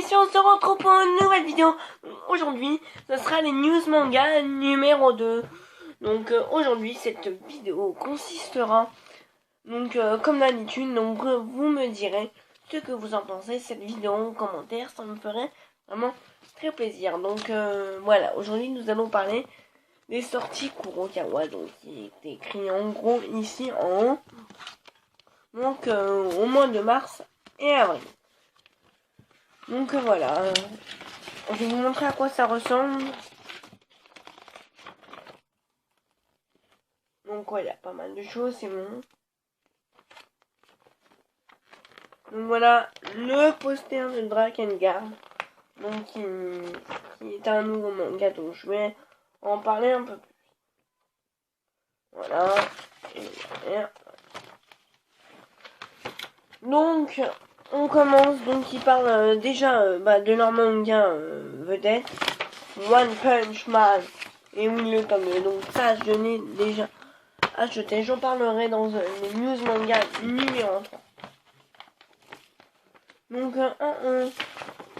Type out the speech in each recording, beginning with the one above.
ici on se retrouve pour une nouvelle vidéo. Aujourd'hui, ce sera les news manga numéro 2. Donc aujourd'hui, cette vidéo consistera, comme d'habitude, vous me direz ce que vous en pensez de cette vidéo en commentaire, ça me ferait vraiment très plaisir. Donc voilà, aujourd'hui nous allons parler des sorties Kurokawa, donc qui est écrit en gros ici en haut. Donc au mois de mars et avril. Donc voilà, je vais vous montrer à quoi ça ressemble. Donc ouais, il y a pas mal de choses, c'est bon. Donc voilà, le poster de Drakengard, donc qui est un nouveau manga, donc je vais en parler un peu plus. Voilà. Donc on commence, donc il parle déjà de leur manga vedette, One Punch Man et oui le tome 2. Donc ça je l'ai déjà acheté, j'en parlerai dans les news manga numéro 3. Donc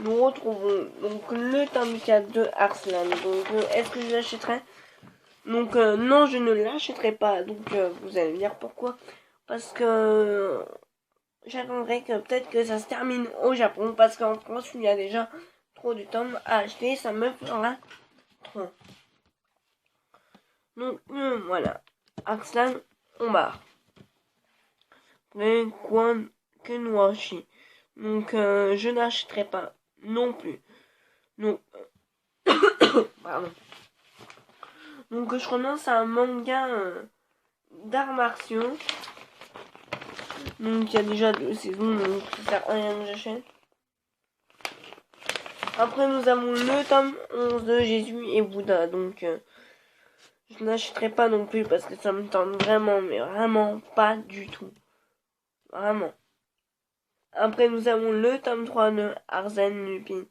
nous retrouvons donc le tome 4 de Arslan. Donc est-ce que je l'achèterai? Donc non, je ne l'achèterai pas. Donc vous allez me dire pourquoi. Parce que j'attendrai que peut-être que ça se termine au Japon, parce qu'en France il y a déjà trop de tomes à acheter, ça me fera trop. Donc voilà, Arslan on barre. Mais Kwan Kenwashi. Donc je n'achèterai pas non plus. Donc pardon. Donc je commence à un manga d'arts martiaux. Donc il y a déjà 2 saisons, donc ça sert à rien que j'achète. Après nous avons le tome 11 de Jésus et Bouddha. Donc je n'achèterai pas non plus parce que ça me tente vraiment, mais vraiment pas du tout. Vraiment. Après nous avons le tome 3 de Arsène Lupin.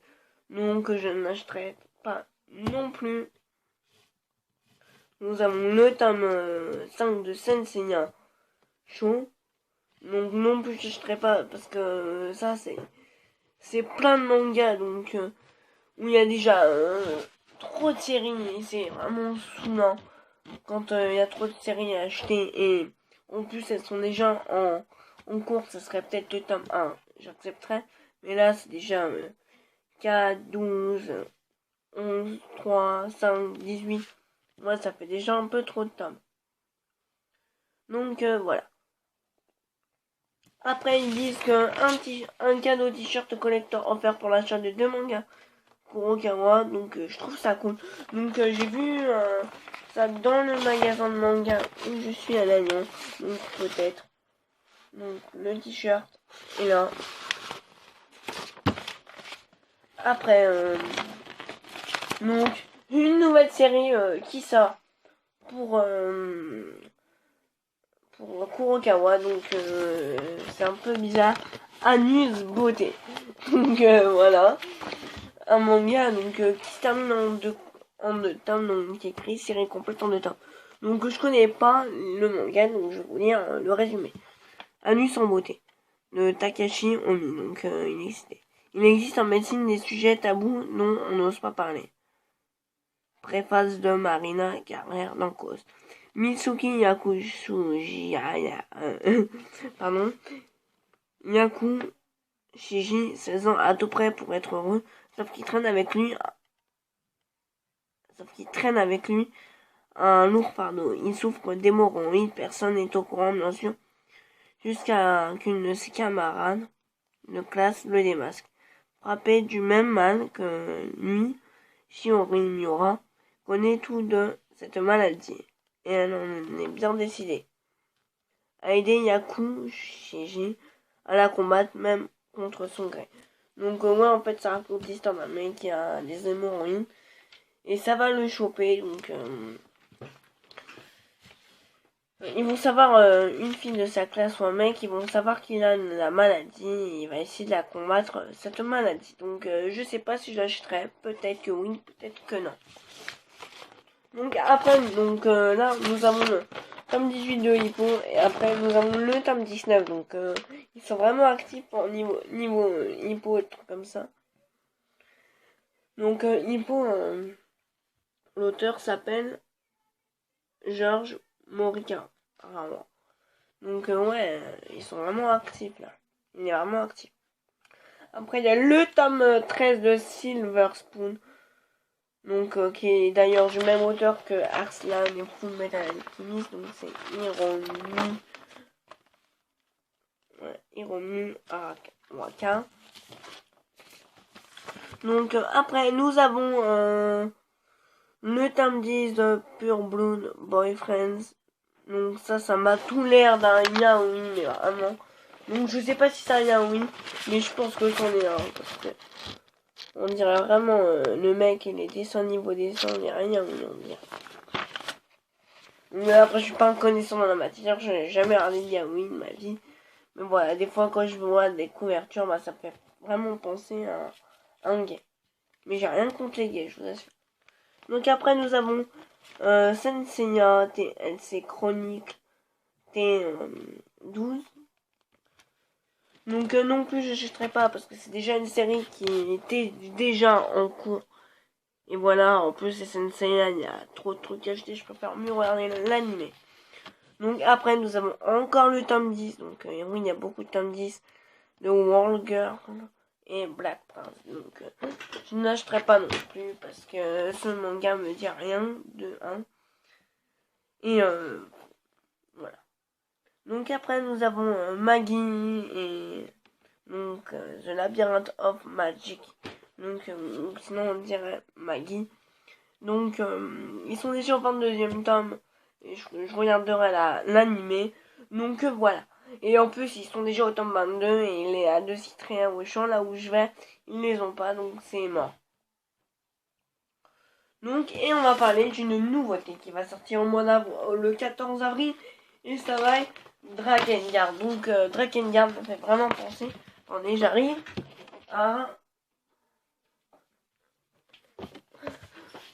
Donc je n'achèterai pas non plus. Nous avons le tome 5 de Senseiya Show. Donc non plus je n'achèterai pas parce que ça c'est plein de mangas, donc où il y a déjà trop de séries et c'est vraiment saoulant quand il y a trop de séries à acheter et en plus elles sont déjà en cours. Ça serait peut-être le tome 1, j'accepterais, mais là c'est déjà 4, 12, 11, 3, 5, 18. Moi ça fait déjà un peu trop de tomes. Donc voilà. Après ils disent qu'un cadeau t-shirt collector offert pour l'achat de 2 mangas Kurokawa, donc je trouve ça cool. Donc j'ai vu ça dans le magasin de manga où je suis à Lannion, donc peut-être. Donc le t-shirt est là. Après donc une nouvelle série qui sort pour Kurokawa, donc c'est un peu bizarre. Anus Beauté. Donc voilà. Un manga donc qui se termine en deux tomes, donc qui est écrit série complète en 2 tomes. Donc je connais pas le manga, donc je vais vous lire le résumé. Anus en beauté de Takashi Omi. Donc il existe en médecine des sujets tabous dont on n'ose pas parler. Préface de Marina Carrère d'Ancos. Mitsuki Yakushijaya. Pardon. Yaku Shiji, 16 ans, à tout près pour être heureux, sauf qu'il traîne avec lui un lourd fardeau. Il souffre d'hémorroïdes, personne n'est au courant bien sûr, jusqu'à qu'une de ses camarades de classe le démasque. Frappé du même mal que lui, Shiori Miura connaît tout de cette maladie, et elle en est bien décidée à aider Yaku Shiji à la combattre même contre son gré. Donc ouais, en fait ça raconte l'histoire d'un mec qui a des hémorroïdes et ça va le choper. Donc ils vont savoir, une fille de sa classe ou un mec, ils vont savoir qu'il a la maladie et il va essayer de la combattre, cette maladie. Donc je sais pas si je l'achèterai, peut-être que oui, peut-être que non. Donc après, là nous avons le tome 18 de Hippo et après nous avons le tome 19. Donc ils sont vraiment actifs au niveau Hippo et trucs comme ça. Donc l'auteur s'appelle George Morica. Apparemment. Donc ouais, ils sont vraiment actifs là. Il est vraiment actif. Après il y a le tome 13 de Silver Spoon. Donc qui est d'ailleurs du même auteur que Arslan et Full Metal Alchemist. Donc c'est Hiromu Araki. Donc après nous avons le tome 10 de Pure Blood Boyfriends. Donc ça m'a tout l'air d'un yaoi, mais vraiment. Donc je sais pas si c'est un yaoi, mais je pense que c'en est un. Parce que on dirait vraiment le mec et les dessins niveau dessin, on dirait un yaoi, on dirait. Mais après je suis pas un connaissant dans la matière, je n'ai jamais regardé de yaoi de ma vie. Mais voilà, des fois quand je vois des couvertures, bah ça me fait vraiment penser à un gay. Mais j'ai rien contre les gays, je vous assure. Donc après nous avons Senseiya TLC Chronicle T12. Donc non plus je n'achèterai pas parce que c'est déjà une série qui était déjà en cours. Et voilà, en plus c'est Senseiya, il y a trop de trucs à acheter, je préfère mieux regarder l'animé. Donc après nous avons encore le tome 10. Donc oui, il y a beaucoup de tome 10 de World Girl et Black Prince. Donc je n'achèterai pas non plus parce que ce manga me dit rien de 1. Et voilà. Donc après nous avons Maggie et donc The Labyrinth of Magic. Donc sinon on dirait Maggie. Donc ils sont déjà au 22e tome et je regarderai l'animé. Donc voilà. Et en plus ils sont déjà au tome 22 et il est à 2 Citrien au champ là où je vais. Ils les ont pas donc c'est mort. Donc et on va parler d'une nouveauté qui va sortir au mois le 14 avril. Et ça va être Drakengard. Donc Drakengard me fait vraiment penser. Attendez, j'arrive à...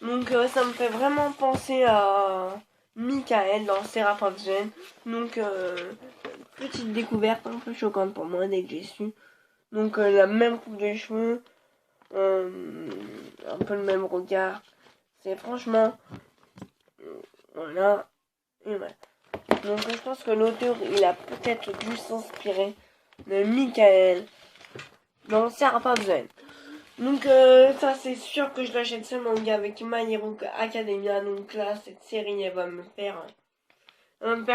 Donc ça me fait vraiment penser à Michael dans Seraph of Zen. Donc petite découverte un peu choquante pour moi dès que j'ai su. Donc la même coupe de cheveux. Un peu le même regard. C'est franchement... voilà. Et voilà. Donc je pense que l'auteur il a peut-être dû s'inspirer de Michael dans Seraph of Zen. Donc ça c'est sûr que je l'achète ce manga avec My Hero Academia. Donc là cette série elle va me faire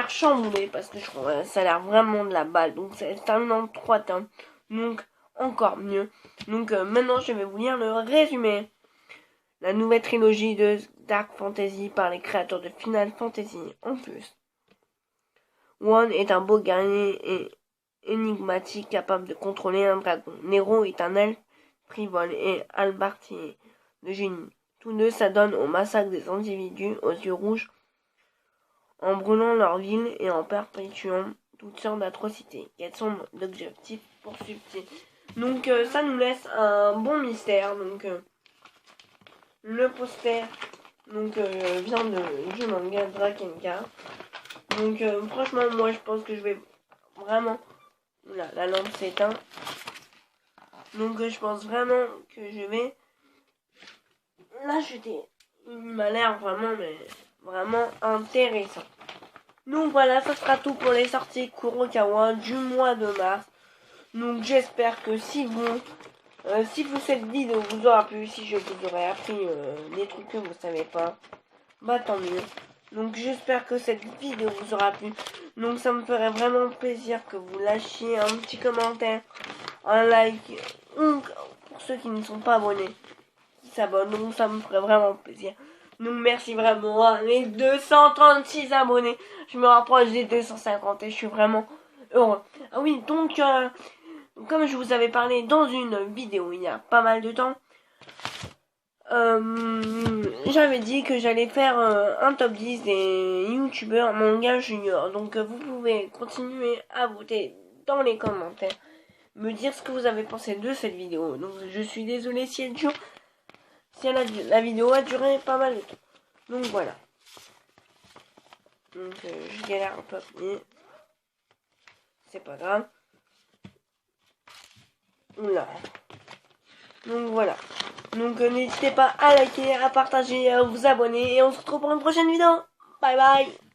chambouler parce que je trouve ça a l'air vraiment de la balle. Donc ça se termine en 3 tomes. Donc encore mieux. Donc maintenant je vais vous lire le résumé. La nouvelle trilogie de Dark Fantasy par les créateurs de Final Fantasy en plus. One est un beau guerrier et énigmatique capable de contrôler un dragon. Nero est un elfe frivole et Albartier de génie. Tous deux s'adonnent au massacre des individus aux yeux rouges en brûlant leur ville et en perpétuant toutes sortes d'atrocités. Quels sont l'objectif poursuivi? Donc ça nous laisse un bon mystère. Donc le poster vient du manga Drakengard. Donc franchement moi je pense que je vais vraiment... Là, la lampe s'éteint. Donc je pense vraiment que je vais l'acheter. Il m'a l'air vraiment intéressant. Donc voilà, ça sera tout pour les sorties Kurokawa du mois de mars. Donc j'espère que si cette vidéo vous aura plu, si je vous aurais appris des trucs que vous savez pas, bah tant mieux. Donc j'espère que cette vidéo vous aura plu. Donc ça me ferait vraiment plaisir que vous lâchiez un petit commentaire, un like, ou pour ceux qui ne sont pas abonnés, qui s'abonnent. Donc ça me ferait vraiment plaisir. Donc merci vraiment à les 236 abonnés. Je me rapproche des 250 et je suis vraiment heureux. Ah oui, donc comme je vous avais parlé dans une vidéo il y a pas mal de temps, j'avais dit que j'allais faire un top 10 des youtubeurs manga junior. Donc vous pouvez continuer à voter dans les commentaires, me dire ce que vous avez pensé de cette vidéo. Donc je suis désolée si elle dure, si la vidéo a duré pas mal de temps. Donc voilà. Donc je galère un peu, mais c'est pas grave. Oula. Donc voilà. Donc n'hésitez pas à liker, à partager, à vous abonner et on se retrouve pour une prochaine vidéo. Bye bye.